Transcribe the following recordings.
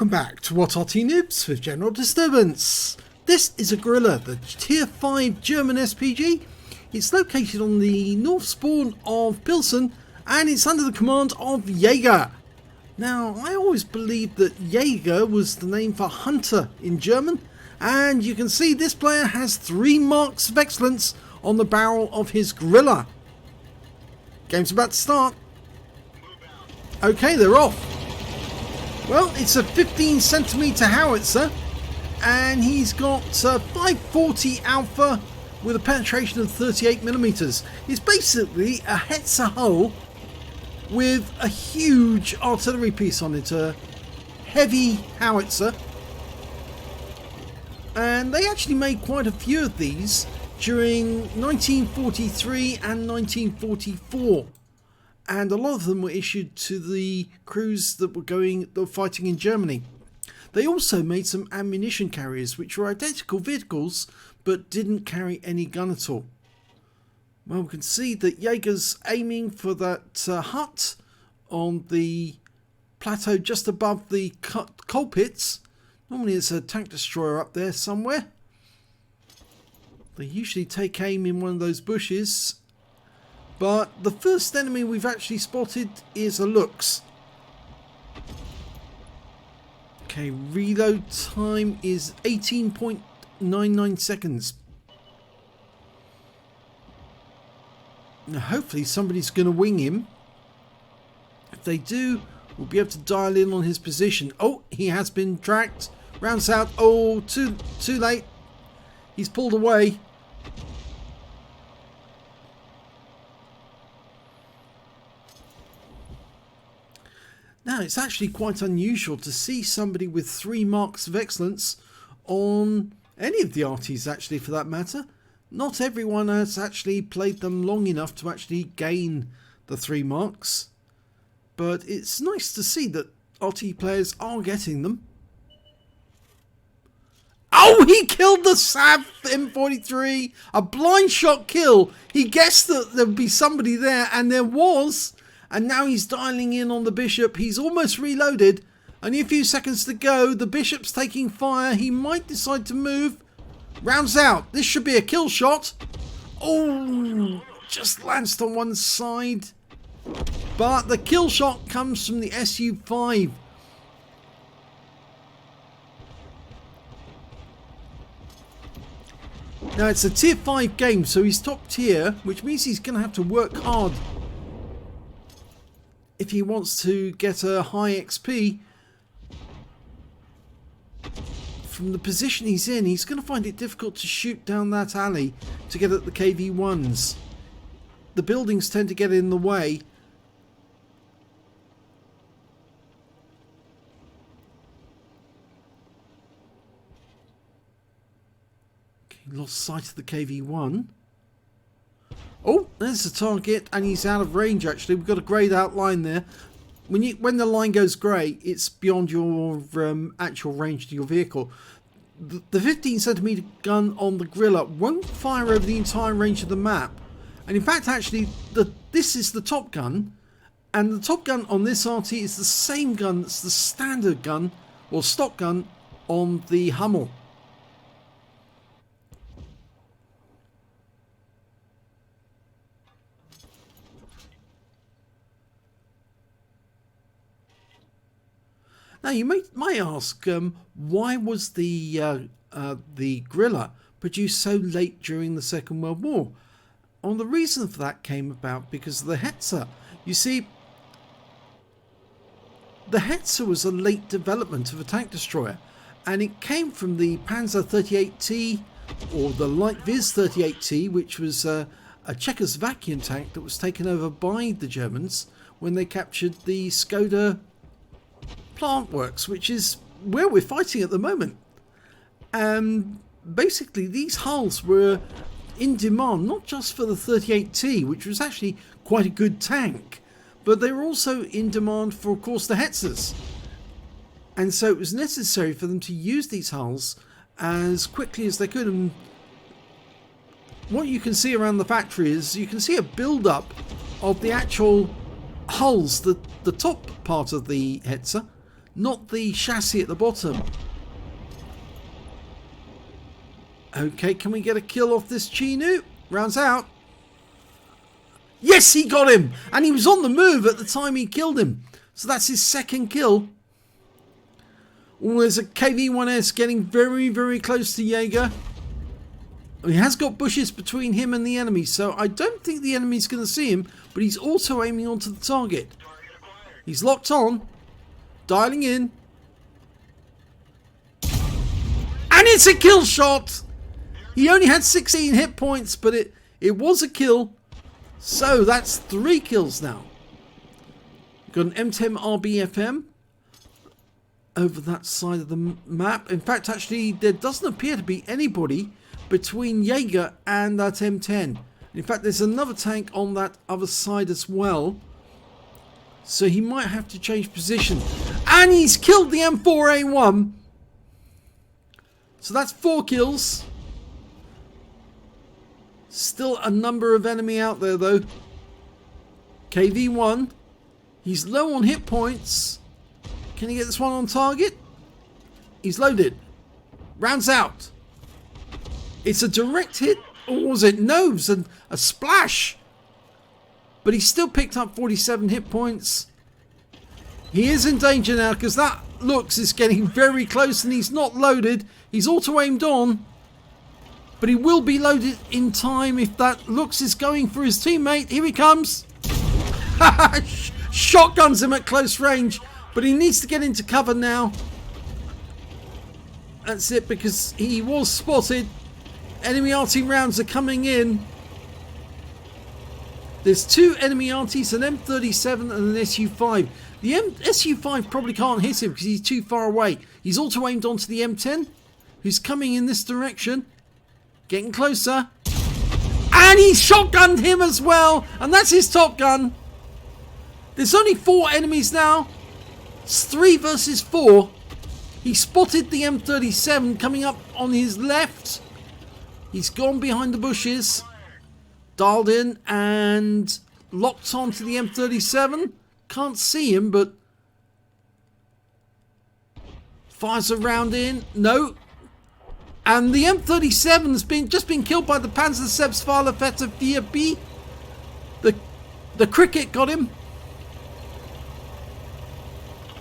Welcome back to What Arty Noobs with General Disturbance. This is a Grille, the Tier 5 German SPG. It's located on the north spawn of Pilsen and it's under the command of Jäger. Now, I always believed that Jäger was the name for hunter in German, and you can see this player has 3 marks of excellence on the barrel of his Grille. Game's about to start. Okay, they're off. Well, it's a 15cm howitzer, and he's got 540 alpha with a penetration of 38mm. It's basically a Hetzer hull with a huge artillery piece on it, a heavy howitzer. And they actually made quite a few of these during 1943 and 1944. And a lot of them were issued to the crews that were fighting in Germany. They also made some ammunition carriers, which were identical vehicles, but didn't carry any gun at all. Well, we can see that Jäger's aiming for that hut on the plateau just above the coal pits. Normally it's a tank destroyer up there somewhere. They usually take aim in one of those bushes. But the first enemy we've actually spotted is a Lux. Okay, reload time is 18.99 seconds. Now hopefully somebody's going to wing him. If they do, we'll be able to dial in on his position. Oh, he has been tracked. Rounds out. Oh, too late. He's pulled away. Now, it's actually quite unusual to see somebody with 3 marks of excellence on any of the Artys, actually, for that matter. Not everyone has actually played them long enough to actually gain the 3 marks. But it's nice to see that Arty players are getting them. Oh, he killed the Sav M43! A blind shot kill! He guessed that there would be somebody there, and there was! And now he's dialing in on the Bishop. He's almost reloaded. Only a few seconds to go. The Bishop's taking fire. He might decide to move. Rounds out. This should be a kill shot. Oh, just lanced on one side. But the kill shot comes from the SU-5. Now, it's a tier 5 game, so he's top tier, which means he's going to have to work hard if he wants to get a high XP. From the position he's in, he's going to find it difficult to shoot down that alley to get at the KV-1s. The buildings tend to get in the way. Okay, lost sight of the KV-1. Oh, there's the target, and he's out of range. Actually, we've got a greyed out line there. When the line goes grey, it's beyond your actual range to your vehicle. The 15cm gun on the Grille won't fire over the entire range of the map, and in fact, actually, this is the top gun, and the top gun on this Arty is the same gun that's the standard gun or stock gun on the Hummel. Now you might ask, why was the Grille produced so late during the Second World War? Well, the reason for that came about because of the Hetzer. You see, the Hetzer was a late development of a tank destroyer, and it came from the Panzer 38T or the Light Viz 38T, which was a Czechoslovakian tank that was taken over by the Germans when they captured the Skoda plant works, which is where we're fighting at the moment. Basically, these hulls were in demand not just for the 38T, which was actually quite a good tank, but they were also in demand for, of course, the Hetzers. And so it was necessary for them to use these hulls as quickly as they could. And what you can see around the factory is you can see a build-up of the actual hulls, the top part of the Hetzer, not the chassis at the bottom. Okay, can we get a kill off this Chinook? Rounds out. Yes, he got him! And he was on the move at the time he killed him. So that's his second kill. Oh, there's a KV-1S getting very, very close to Jaeger. He has got bushes between him and the enemy, so I don't think the enemy's going to see him, but he's also aiming onto the target. He's locked on, dialing in. And it's a kill shot! He only had 16 hit points, but it was a kill. So that's 3 kills now. Got an M10 RBFM over that side of the map. In fact, actually, there doesn't appear to be anybody between Jaeger and that M10. In fact, there's another tank on that other side as well. So he might have to change position. And he's killed the M4A1. So that's 4 kills. Still a number of enemy out there though. KV-1. He's low on hit points. Can he get this one on target? He's loaded. Rounds out. It's a direct hit. Or was it Noobs and a splash? But he still picked up 47 hit points. He is in danger now because that looks is getting very close and he's not loaded. He's auto-aimed on. But he will be loaded in time if that looks is going for his teammate. Here he comes. Shotguns him at close range. But he needs to get into cover now. That's it, because he was spotted. Enemy Arty rounds are coming in. There's 2 enemy Artys, an M37 and an SU5. The SU5 probably can't hit him because he's too far away. He's auto-aimed onto the M10, who's coming in this direction. Getting closer. And he shotgunned him as well. And that's his top gun. There's only 4 enemies now. It's 3 versus 4. He spotted the M37 coming up on his left. He's gone behind the bushes. Dialed in and locked onto the M37. Can't see him, but fires a round in. No. And the M37's just been killed by the Panzersebsfahrerfette 4B. The cricket got him.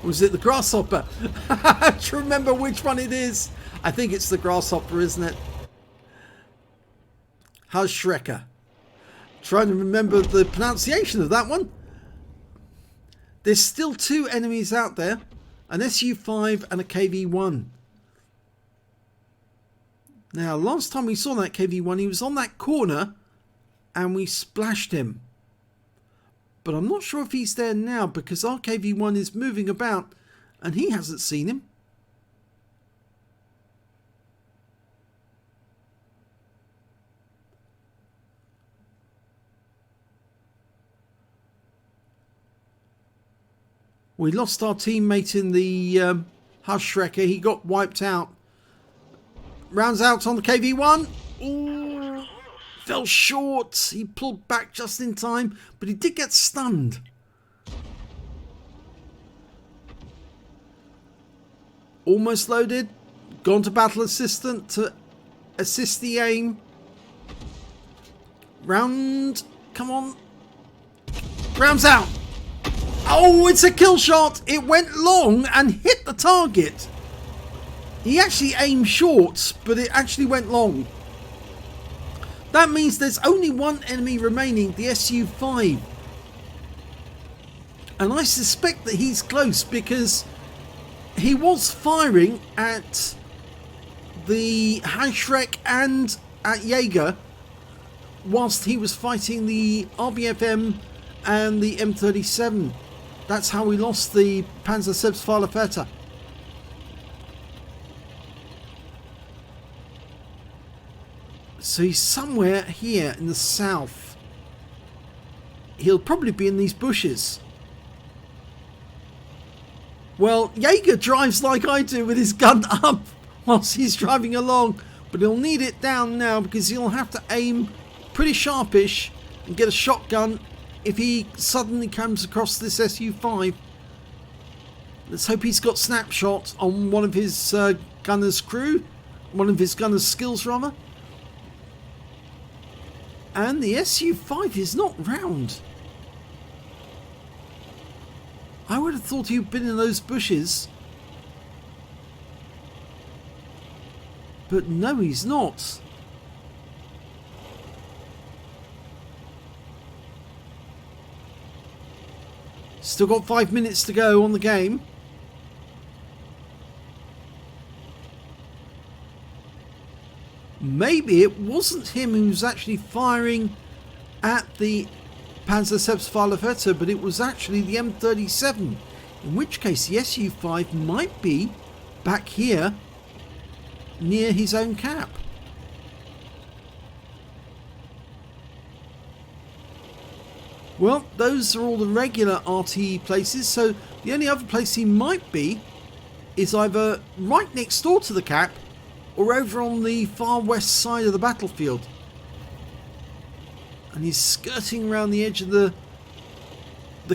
Or was it the grasshopper? I have to remember which one it is. I think it's the grasshopper, isn't it? How's Schrecker? Trying to remember the pronunciation of that one. There's still 2 enemies out there. An SU5 and a KV-1. Now, last time we saw that KV-1, he was on that corner and we splashed him. But I'm not sure if he's there now because our KV-1 is moving about and he hasn't seen him. We lost our teammate in the Hushrecker. He got wiped out. Rounds out on the KV-1. Ooh, fell short. He pulled back just in time, but he did get stunned. Almost loaded. Gone to battle assistant to assist the aim. Round. Come on. Rounds out. Oh, it's a kill shot. It went long and hit the target. He actually aimed short, but it actually went long. That means there's only 1 enemy remaining, the SU5. And I suspect that he's close because he was firing at the Hashrek and at Jaeger whilst he was fighting the RBFM and the M37. That's how we lost the Panzersebsfahrerfette. So he's somewhere here in the south. He'll probably be in these bushes. Well, Jaeger drives like I do with his gun up whilst he's driving along. But he'll need it down now because he'll have to aim pretty sharpish and get a shotgun if he suddenly comes across this SU5. Let's hope he's got snapshot on one of his gunner's crew. One of his gunner's skills, rather. And the SU-5 is not round. I would have thought he'd been in those bushes. But no, he's not. Still got 5 minutes to go on the game. Maybe it wasn't him who was actually firing at the Panzercephalofetter, but it was actually the M37. In which case the SU-5 might be back here near his own cap. Well, those are all the regular Arty places, so the only other place he might be is either right next door to the cap or over on the far west side of the battlefield. And he's skirting around the edge of the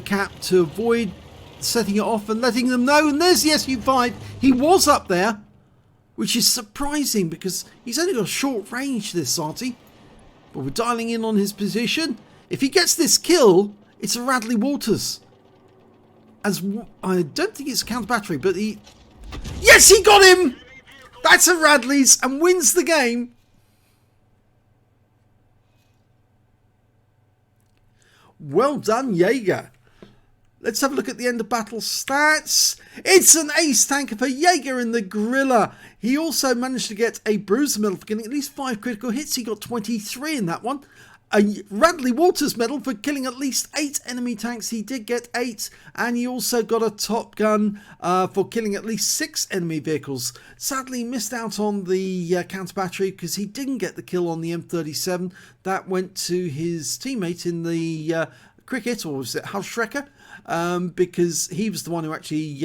cap to avoid setting it off and letting them know. And there's the SU-5. He was up there, which is surprising because he's only got a short range, this Arty. But we're dialing in on his position. If he gets this kill, it's a Radley Walters. As I don't think it's a counter battery, but he... Yes, he got him! That's a Radley's and wins the game. Well done, Jaeger. Let's have a look at the end of battle stats. It's an ace tanker for Jaeger in the Grille. He also managed to get a Bruiser medal for getting at least 5 critical hits. He got 23 in that one. A Radley Walters medal for killing at least 8 enemy tanks. He did get 8, and he also got a Top Gun for killing at least 6 enemy vehicles. Sadly missed out on the counter battery because he didn't get the kill on the M37. That went to his teammate in the cricket, or was it Hausschrecker? Because he was the one who actually,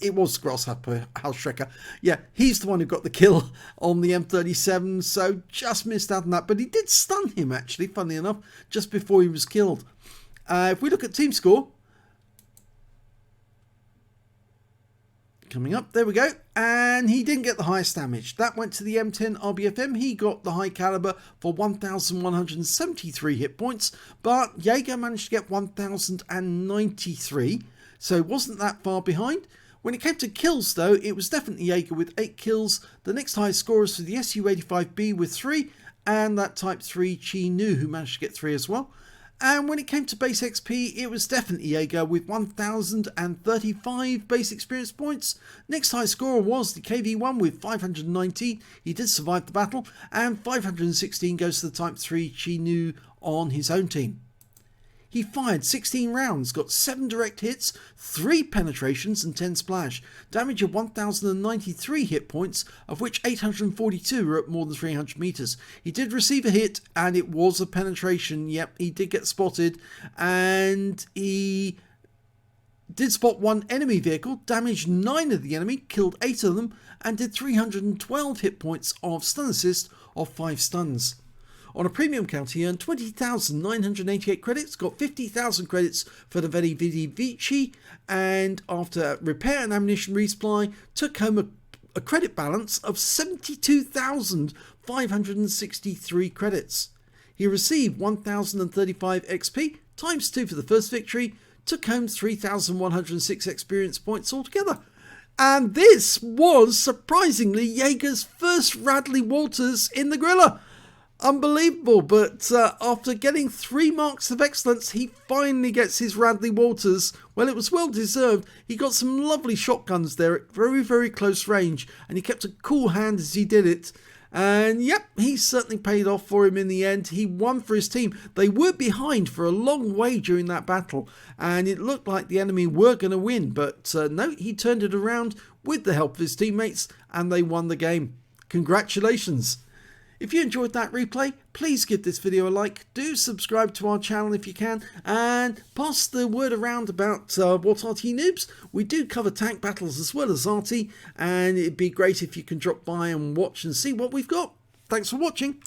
it was Grasshopper, Hausschrecker. Yeah, he's the one who got the kill on the M37, so just missed out on that. But he did stun him, actually, funnily enough, just before he was killed. If we look at team score, coming up, there we go, and he didn't get the highest damage. That went to the M10 RBFM. He got the high caliber for 1,173 hit points, but Jaeger managed to get 1,093, so it wasn't that far behind. When it came to kills, though, it was definitely Jaeger with 8 kills. The next highest scorers for the Su-85B with 3, and that Type 3 Chi Nu, who managed to get 3 as well. And when it came to base XP, it was definitely Jaeger with 1,035 base experience points. Next high scorer was the KV-1 with 519. He did survive the battle. And 516 goes to the Type 3 Chi Nu on his own team. He fired 16 rounds, got 7 direct hits, 3 penetrations and 10 splash. Damage of 1,093 hit points, of which 842 were at more than 300 meters. He did receive a hit and it was a penetration. Yep, he did get spotted and he did spot 1 enemy vehicle, damaged 9 of the enemy, killed 8 of them and did 312 hit points of stun assist of 5 stuns. On a premium count, he earned 20,988 credits, got 50,000 credits for the Vedi Vidi Vici, and after repair and ammunition resupply, took home a credit balance of 72,563 credits. He received 1,035 XP, times 2 for the first victory, took home 3,106 experience points altogether. And this was, surprisingly, Jaeger's first Radley Walters in the Grille. Unbelievable, but after getting 3 marks of excellence, he finally gets his Radley Walters. Well, it was well deserved. He got some lovely shotguns there at very, very close range, and he kept a cool hand as he did it. And yep, he certainly paid off for him in the end. He won for his team. They were behind for a long way during that battle, and it looked like the enemy were going to win, but no, he turned it around with the help of his teammates, and they won the game. Congratulations. If you enjoyed that replay, please give this video a like, do subscribe to our channel if you can, and pass the word around about what Arty Noobs. We do cover tank battles as well as Arty, and it'd be great if you can drop by and watch and see what we've got. Thanks for watching.